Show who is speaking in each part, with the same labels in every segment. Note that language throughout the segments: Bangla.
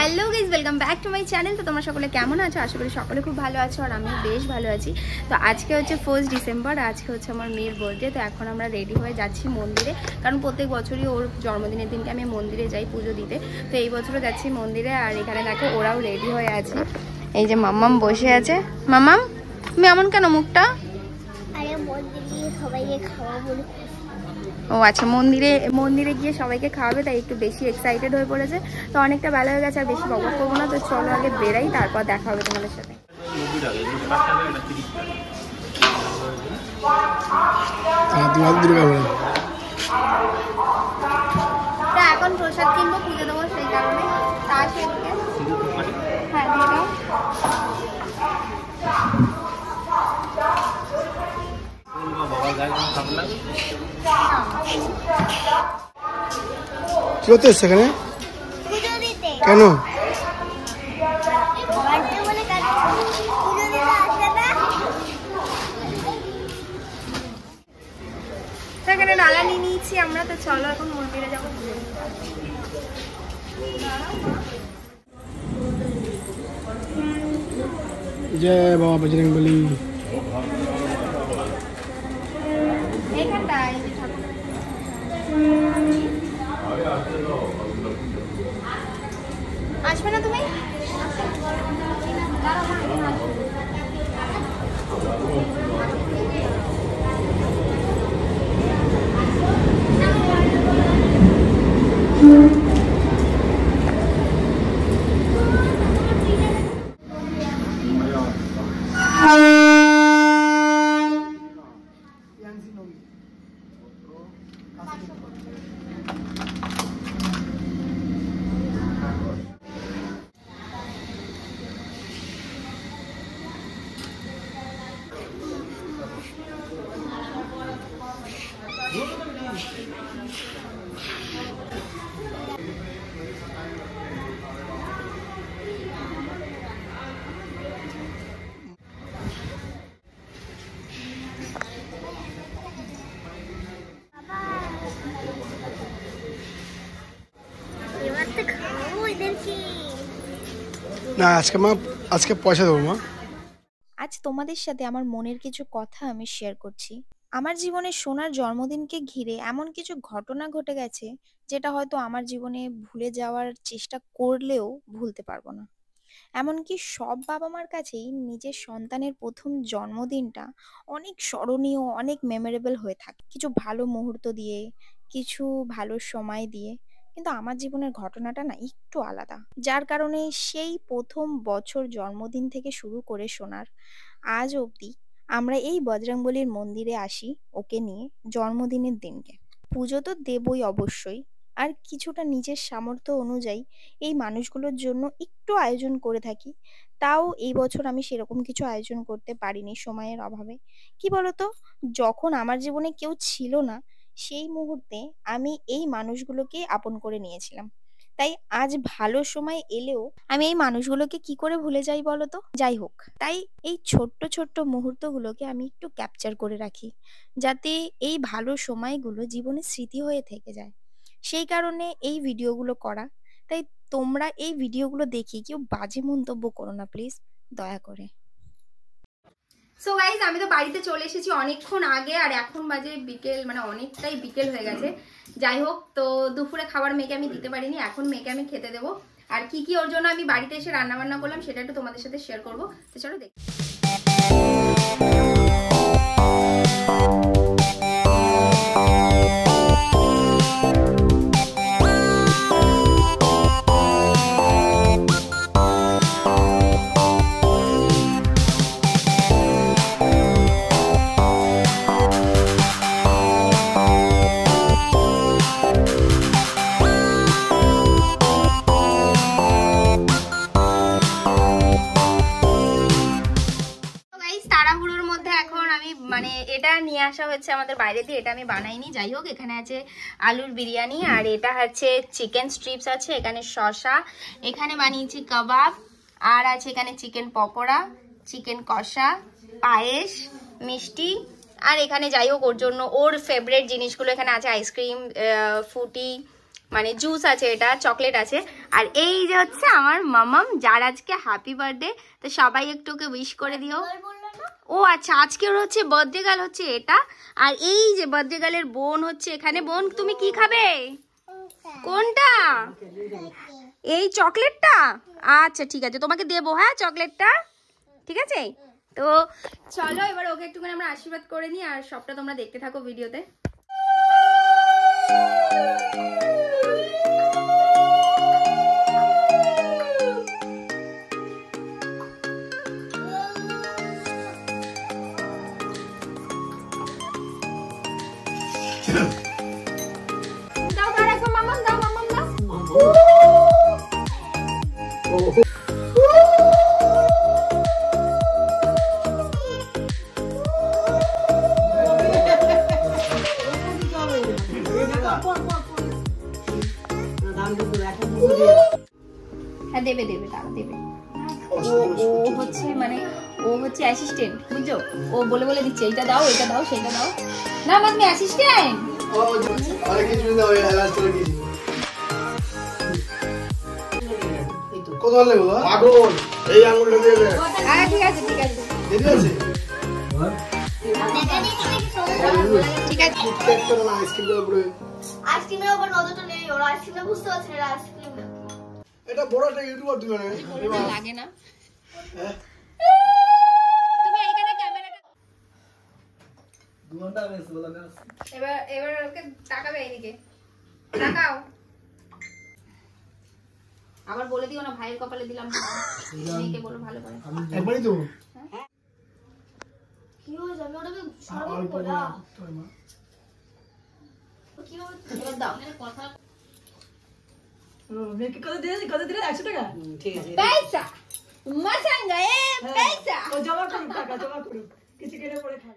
Speaker 1: Hello guys, welcome back to my channel. তো তোমরা সকলে কেমন আছো? আশা করি সকলে খুব ভালো আছো, আর আমি বেশ ভালো আছি। তো আজকে হচ্ছে 1 ডিসেম্বর, আজকে হচ্ছে আমার মেয়ের বার্থডে। তো এখন আমরা রেডি হয়ে যাচ্ছি মন্দিরে, কারণ প্রত্যেক বছরই ওর জন্মদিনের দিনকে আমি মন্দিরে যাই পুজো দিতে। তো এই বছরও যাচ্ছি মন্দিরে, আর এখানে দেখো ওরাও রেডি হয়ে আছে। এই যে মাম্মাম বসে আছে। মাম্মাম, তুমি এমন কেন মুখটা?
Speaker 2: আরে মন্দিরে সবাইকে খাওয়াবো।
Speaker 1: ও আচ্ছা, মন্দিরে গিয়ে সবাইকে খাওয়াবে, তাই একটু বেশি এক্সাইটেড হয়ে পড়েছে। তো অনেকটা বেলা হয়ে গেছে, আর বেশি বকবক করবো না। তো চলো আগে বেরাই, তারপর দেখা হবে তোমাদের সাথে। এখন প্রসাদ কিনবো, পুজো দেবো, সেই কারণে। হ্যাঁ, দিয়ে দাও।
Speaker 3: কি হচ্ছে সেখানে? কেন?
Speaker 1: সেখানে ডালা নিয়ে নিয়েছি আমরা। তো চলো এখন মন্দিরে যাবো।
Speaker 3: জয় বাবা বজরং বলি।
Speaker 1: এইখানটায় আসবে না তুমি?
Speaker 3: না, আজকে পয়সা দেবো মা।
Speaker 4: আজ তোমাদের সাথে আমার মনের কিছু কথা আমি শেয়ার করছি। আমার জীবনে সোনার জন্মদিনকে ঘিরে এমন কিছু ঘটনা ঘটে গেছে, যেটা হয়তো আমার জীবনে ভুলে যাওয়ার চেষ্টা করলেও ভুলতে পারবো না। এমনকি সব বাবা মার কাছেই নিজের সন্তানের প্রথম জন্মদিনটা অনেক স্মরণীয়, অনেক মেমোরেবল হয়ে থাকে, কিছু ভালো মুহূর্ত দিয়ে, কিছু ভালো সময় দিয়ে। কিন্তু আমার জীবনের ঘটনাটা না একটু আলাদা, যার কারণে সেই প্রথম বছর জন্মদিন থেকে শুরু করে সোনার আজ অবধি আমরা এই বজরংবলীর মন্দিরে আসি ওকে নিয়ে জন্মদিনের দিনকে। পুজো তো দেবই অবশ্যই, আর কিছুটা নিজের সামর্থ্য অনুযায়ী এই মানুষগুলোর জন্য একটু আয়োজন করে থাকি। তাও এই বছর আমি সেরকম কিছু আয়োজন করতে পারিনি সময়ের অভাবে। কি বলতো, যখন আমার জীবনে কেউ ছিল না, সেই মুহূর্তে আমি এই মানুষগুলোকে আপন করে নিয়েছিলাম। তাই আজ ভালো সময় এলেও আমি এই মানুষগুলোকে কি করে ভুলে যাই বলতো? যাই হোক, তাই এই ছোট্ট ছোট্ট মুহূর্তগুলোকে আমি একটু ক্যাপচার করে রাখি, যাতে এই ভালো সময়গুলো জীবনে স্মৃতি হয়ে থেকে যায়। সেই কারণে এই ভিডিওগুলো করা। তাই তোমরা এই ভিডিওগুলো দেখে কেউ বাজে মন্তব্য করো না প্লিজ, দয়া করে।
Speaker 1: সো গাইজ, আমি তো বাড়িতে চলে এসেছি অনেকক্ষণ আগে, আর এখন বাজে বিকেল, মানে অনেকটাই বিকেল হয়ে গেছে। যাই হোক, তো দুপুরে খাবার মেয়েকে আমি দিতে পারিনি, এখন মেয়েকে আমি খেতে দেবো। আর কি কি ওর জন্য আমি বাড়িতে এসে রান্না বান্না করলাম সেটা একটু তোমাদের সাথে শেয়ার করবো। তো চলো দেখি। মানে এটা নিয়ে আসা হচ্ছে আমাদের বাইরে দিয়ে, এটা আমি বানাইনি। যাই হোক, এখানে আছে আলুর বিরিয়ানি, আর এটা হচ্ছে চিকেন স্ট্রিপস আছে, এখানে শসা, এখানে বানিয়েছি কাবাব, আর আছে এখানে চিকেন পকোড়া, চিকেন কষা, পায়েস, মিষ্টি, আর এখানে যাই হোক ওর জন্য ওর ফেভারিট জিনিসগুলো এখানে আছে, আইসক্রিম, ফুটি, মানে জুস আছে, এটা চকলেট আছে, আর এই যে হচ্ছে আমার মামাম, যার আজকে হ্যাপি বার্থডে। তো সবাই একটু ওকে উইশ করে দিও। ও আচ্ছা, আজকে ওর হচ্ছে বার্থডে গার্ল হচ্ছে এটা। আর এই যে বার্থডে গার্লের বোন হচ্ছে এখানে। বোন, তুমি কি খাবে? কোনটা? এই চকলেটটা? আচ্ছা ঠিক আছে, তোমাকে দেবো হ্যাঁ চকলেটটা, ঠিক আছে। তো চলো এবার ওকে একটুখানি আমরা আশীর্বাদ করে নিই, আর সবটা তোমরা দেখতে থাকো ভিডিওতে। দাও দাও একদম মামাম, দাও মামাম দাও। হ্যাঁ দেবে দেবে, তারা দেবে। ও হচ্ছে মানে ও হচ্ছে অ্যাসিস্ট্যান্ট, বুঝছো? ও বলে বলে দিচ্ছে এইটা দাও, এটা দাও, সেটা দাও। না মা তুমি অ্যাসিস্ট্যান্ট।
Speaker 3: কত ভালো লাগলো পাগল, এই আঙুলটা দিয়ে দে।
Speaker 1: হ্যাঁ ঠিক আছে ঠিক আছে
Speaker 3: ঠিক আছে
Speaker 1: ঠিক আছে।
Speaker 3: আইসক্রিমের উপরে,
Speaker 2: আইসক্রিমের উপর নজরটা নেই, ওরা আইসক্রিমটা বুঝতে পারছে না, আইসক্রিম
Speaker 3: এটা বড় একটা ইউটিউবার তুমি
Speaker 1: লাগে না
Speaker 3: হ্যাঁ
Speaker 1: তুমি এইখানে ক্যামেরাটা
Speaker 3: দুঘন্টা গেছে বলা না।
Speaker 1: এবার এবার ওকে তাকাবে এইদিকে, তাকাও। আবার বলে দিও না ভাইয়ের কপালে দিলাম, মেয়েকে বলো ভালো করে।
Speaker 3: একবারই তো
Speaker 2: কি হয়েছে? আমি ওটাকে সরাবো কোলা কি হয়েছে?
Speaker 1: এবার দাও
Speaker 5: কথা মেয়েকে কত দিলে 100 টাকা? ঠিক আছে,
Speaker 1: পয়সা মাসাঙ্গা পয়সা
Speaker 5: ও জমা করুন, টাকা জমা করুন, কিছু কেটে পরে খান।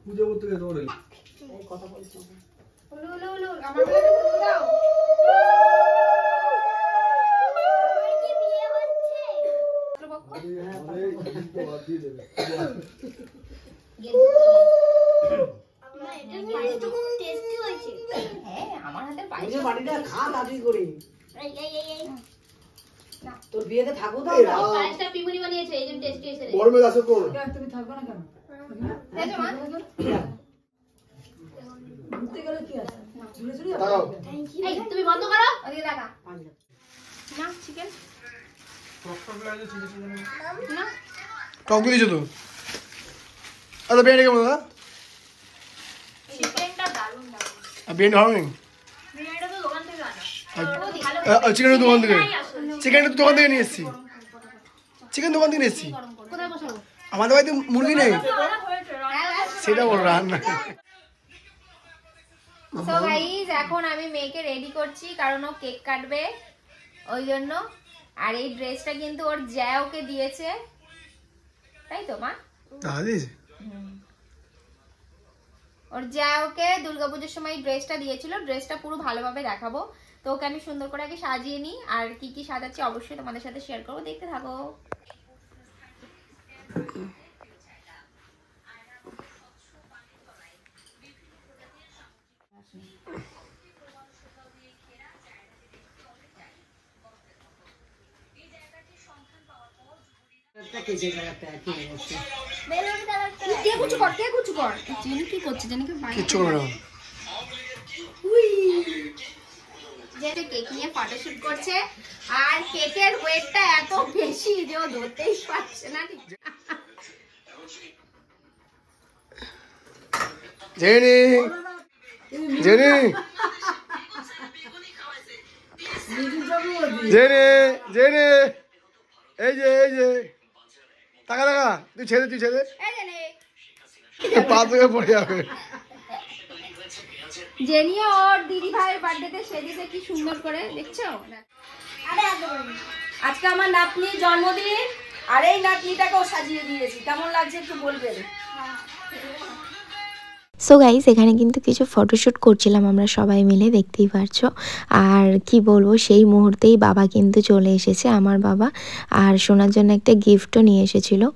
Speaker 3: পুজো করতে গেছে ওরে
Speaker 5: কথা বলছো
Speaker 1: উলু উলু উলু আমার বলে দাও।
Speaker 2: কি বিয়ে হচ্ছে? আম্মা এটা পায়েসটা খুব টেস্টি হয়েছে।
Speaker 1: হ্যাঁ আমার হাতের
Speaker 5: এই
Speaker 1: পায়েস।
Speaker 5: বাড়িটা খা তাড়াতাড়ি করে,
Speaker 2: এই এই এই এই
Speaker 5: তোর বিয়েতে থাকো তো।
Speaker 2: পায়েসটা পিমুনি বানিয়েছে, এইজন্য টেস্টি হয়েছে।
Speaker 3: গরমে আছে কোন
Speaker 5: তুমি থাকবে না কেন?
Speaker 1: দেখো মা
Speaker 5: ঘুরতে গেলে কি আছে? ঘুরে চলে
Speaker 3: দাঁড়াও।
Speaker 5: যাবে।
Speaker 2: এই তুমি বন্ধ করো।
Speaker 1: ওদিকে দেখা না চিকেন না
Speaker 3: টক দিয়েছো তো? আচ্ছা বিরিয়ানি কেমন দাদা?
Speaker 1: চিকেনটা দারুণ দারুণ।
Speaker 3: আর বিরিয়ানি হবে না?
Speaker 1: বিরিয়ানিটা তো দোকান থেকে আনা।
Speaker 3: চিকেনের দোকান থেকে, চিকেনটা তো দোকান থেকে নিয়ে এসেছি, চিকেন দোকান থেকে নিয়ে এসেছি।
Speaker 1: কোথায় বসাবো?
Speaker 3: আমাদের বাড়িতে মুরগি নেই, সেটা বড় রান্না।
Speaker 1: সো গাইস এখন আমি মেয়েকে রেডি করছি, কারণ ও কেক কাটবে ওই জন্য। আর এই ড্রেসটা কিন্তু ওর জ্যা ওকে দিয়েছে, তাই তো মা?
Speaker 3: দাদিস
Speaker 1: ওর জ্যা ওকে দুর্গাপুজোর সময় ড্রেসটা দিয়েছিল। ড্রেসটা পুরো ভালোভাবে দেখাবো, তো ওকে আমি সুন্দর করে আগে সাজিয়ে নিই। আর কি কি সাজাচ্ছি অবশ্যই তোমাদের সাথে শেয়ার করবো, দেখতে থাকো। কে কুচু কর, কে কুচু কর। জেনি কি করছে? জেনিকে
Speaker 3: কিচ্ছু করবে না।
Speaker 1: যে কেক নিয়ে ফটোশুট করছে, আর কেকের ওয়েটটা এত বেশি যে ও ধরতেই পারছে না।
Speaker 3: জেনি জেনি জেনি জেনি এই যে টাকা টাকা তুই ছেড়ে পা থেকে পড়ে যাবে।
Speaker 1: জেনিও ওর দিদি ভাইয়ের বার্থডেতে সেজেছে কি সুন্দর করে, দেখছো?
Speaker 5: আজকে আমার নাতনির জন্মদিন, আর এই নাতনিটাকেও সাজিয়ে দিয়েছি, কেমন লাগছে একটু বলবেন।
Speaker 4: সো গাইস এখানে কিন্তু কিছু ফটোশ্যুট করছিলাম আমরা সবাই মিলে, দেখতেই পারছো। আর কি বলবো, সেই মুহূর্তেই বাবা কিন্তু চলে এসেছে, আমার বাবা, আর শোনার জন্য একটা গিফটও নিয়ে এসেছিলো।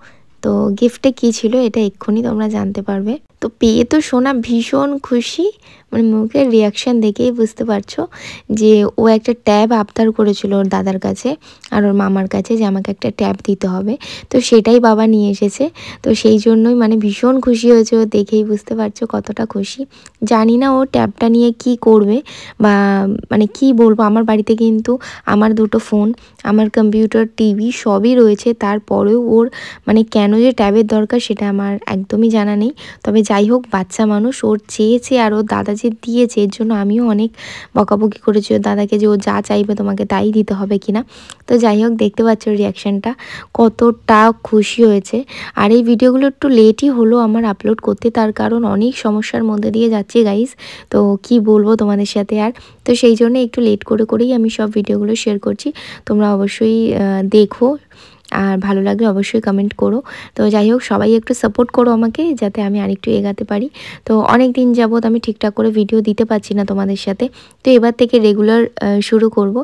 Speaker 4: তো গিফটে কি ছিল এটা এক্ষুনি তোমরা জানতে পারবে। তো পেয়ে তো সোনা ভীষণ খুশি, মানে মুখের রিয়াকশান দেখেই বুঝতে পারছো যে ও একটা ট্যাব আবদার করেছিল ওর দাদার কাছে আর ওর মামার কাছে যে আমাকে একটা ট্যাব দিতে হবে, তো সেটাই বাবা নিয়ে এসেছে। তো সেই জন্যই মানে ভীষণ খুশি হয়েছে, ও দেখেই বুঝতে পারছো কতটা খুশি। জানি না ও ট্যাবটা নিয়ে কি করবে বা মানে কি বলবো, আমার বাড়িতে কিন্তু আমার দুটো ফোন, আমার কম্পিউটার, টিভি সবই রয়েছে, তারপরেও ওর মানে কেন যে ট্যাবের দরকার সেটা আমার একদমই জানা নেই। তবে যাই হোক, বাচ্চা মানুষ, ওর চেয়েছে আর ওর দাদা যে দিয়েছে এর জন্য আমিও অনেক বকাবকি করেছি ওর দাদাকে যে ও যা চাইবে তোমাকে তাই দিতে হবে কিনা। তো যাই হোক, দেখতে পাচ্ছ রিয়াকশানটা কতটা খুশি হয়েছে। আর এই ভিডিওগুলো একটু লেটই হলো আমার আপলোড করতে, তার কারণ অনেক সমস্যার মধ্যে দিয়ে যাচ্ছি গাইস, তো কি বলবো তোমাদের সাথে আর। তো সেই জন্য একটু লেট করেই আমি সব ভিডিওগুলো শেয়ার করছি। তোমরা অবশ্যই দেখো আর ভালো লাগলে অবশ্যই কমেন্ট করো। তো যাই হোক, সবাই একটু সাপোর্ট করো আমাকে যাতে আমি আরেকটু এগাতে পারি। তো অনেক দিন যাবত আমি ঠিকঠাক করে ভিডিও দিতে পারছি না তোমাদের সাথে, তো এবার থেকে রেগুলার শুরু করব।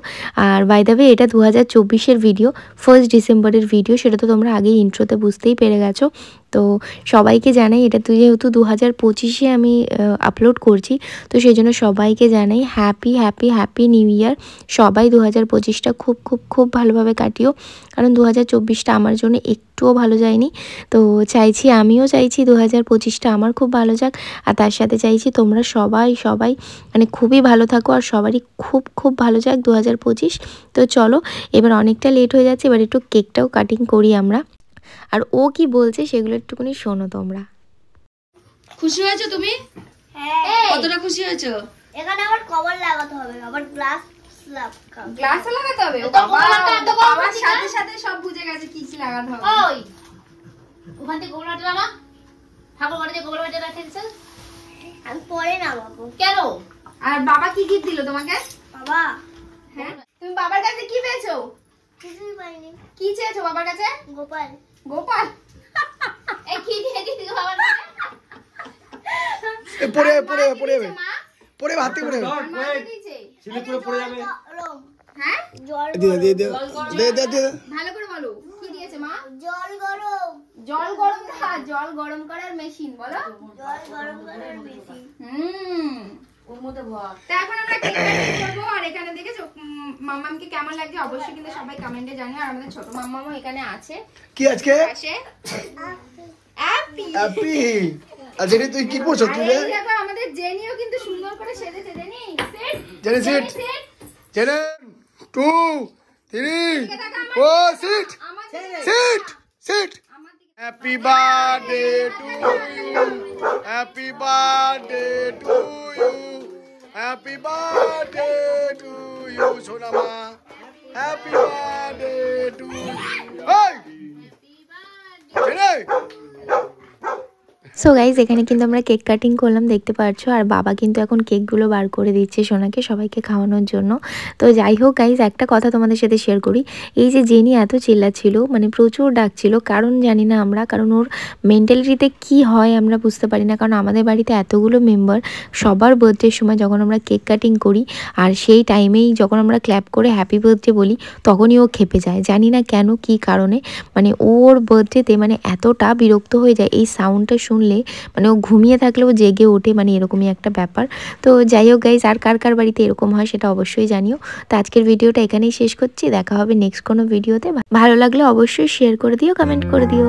Speaker 4: আর বাই দ্য ওয়ে, এটা 2024-এর ভিডিও, 1 ডিসেম্বরের ভিডিও, সেটা তো তোমরা আগেই ইন্ট্রোতে বুঝতেই পেরে গেছো। তো সবাইকে জানাই, এটা যেহেতু 2025-এ আমি আপলোড করছি, তো সেই জন্য সবাইকে জানাই happy happy happy new year. সবাই 2025টা খুব খুব খুব ভালোভাবে কাটিও, কারণ 2024টা আমার জন্য একটুও ভালো যায়নি। তো আমিও চাইছি 2025টা আমার খুব ভালো যাক, আর তার সাথে চাইছি তোমরা সবাই মানে খুবই ভালো থাকো আর সবারই খুব খুব ভালো যাক 2025। তো চলো, এবার অনেকটা লেট হয়ে যাচ্ছে, এবার একটু কেকটাও কাটিং করি আমরা। আর ও কি বলছে সেগুলো একটুখানি শোনো তোমরা।
Speaker 5: খুশি হয়েছো তুমি?
Speaker 2: হ্যাঁ,
Speaker 5: কতটা খুশি হয়েছো?
Speaker 2: এখানে আবার কভার লাগাতে হবে, আবার গ্লাস
Speaker 5: গ্লাস লাগাতে হবে?
Speaker 2: তো কভারটা এত বড়
Speaker 5: আমার
Speaker 2: করছি
Speaker 5: সাথে
Speaker 2: না?
Speaker 5: সাথে সব বুঝে গেছে কি কি লাগাতে হবে।
Speaker 2: ওই ওখান থেকে কভার হাটে না, ঠাকুর ঘরে যে কভার হাটে রাখেছে, আমি পরে নামাবো। কেন?
Speaker 5: আর বাবা কি গিফট দিল তোমাকে?
Speaker 2: বাবা
Speaker 5: হ্যাঁ, তুমি বাবার কাছে কি পেয়েছো?
Speaker 2: কিছুই পাইনি।
Speaker 5: কি চেয়েছো বাবার কাছে?
Speaker 2: গোপাল
Speaker 5: গোপাল?
Speaker 2: এই কি দিয়ে দিদি বাবার কাছে?
Speaker 3: পড়ে
Speaker 5: মা
Speaker 3: পড়ে হাতে পড়ে
Speaker 5: মা কি দিয়েছে?
Speaker 2: গরম
Speaker 5: হ্যাঁ,
Speaker 2: জল
Speaker 3: দে
Speaker 5: ভালো করে বলো কি দিয়েছে মা?
Speaker 2: জল গরম
Speaker 5: জল গরম না, জল গরম করার মেশিন বলো।
Speaker 2: জল গরম করার মেশিন।
Speaker 5: ওর মধ্যে ভর। তা এখন আমরা কেক কাটিং করব। আর এখানে দেখেছো মাম্মামকে কেমন লাগছে অবশ্যই কিন্তু সবাই কমেন্টে জানিও। আর আমাদের ছোট মাম্মামও এখানে আছে।
Speaker 3: কি আজকে
Speaker 5: আসে হ্যাপি
Speaker 3: হ্যাপি। আজকে তুই কি পড়ছ তুই রে?
Speaker 5: দেখো আমাদের জেনিও কিন্তু সুন্দর করে সেজেছে। Jenny set,
Speaker 3: Jenny sit, Jenny 2 3 4 sit sit sit. Happy birthday to you, happy birthday to you, happy birthday to you সোনামা, হ্যাপি বার্থডে টু ইউ। এই জেনি।
Speaker 4: সো গাইজ, এখানে কিন্তু আমরা কেক কাটিং করলাম দেখতে পাচ্ছ, আর বাবা কিন্তু এখন কেকগুলো বার করে দিচ্ছে সোনাকে সবাইকে খাওয়ানোর জন্য। তো যাই হোক গাইজ, একটা কথা তোমাদের সাথে শেয়ার করি। এই যে জেনি এত চিল্লাচ্ছিল, মানে প্রচুর ডাকছিল, কারণ জানি না আমরা, কারণ ওর মেন্টালিটিতে কি হয় আমরা বুঝতে পারি না। কারণ আমাদের বাড়িতে এতগুলো মেম্বার, সবার বার্থডের সময় যখন আমরা কেক কাটিং করি আর সেই টাইমেই যখন আমরা ক্ল্যাপ করে হ্যাপি বার্থডে বলি, তখনই ও খেপে যায়। জানি না কেন, কি কারণে, মানে ওর বার্থডেতে মানে এতটা বিরক্ত হয়ে যায় এই সাউন্ডটা শুনলে, মানে ও ঘুমিয়ে থাকলেও জেগে ওঠে, মানে এরকমই একটা ব্যাপার। তো যাই হোক গাইজ, আর কার কার বাড়িতে এরকম হয় সেটা অবশ্যই জানিও। তো আজকের ভিডিওটা এখানেই শেষ করছি, দেখা হবে নেক্সট কোনো ভিডিওতে। ভালো লাগলে অবশ্যই শেয়ার করে দিও, কমেন্ট করে দিও।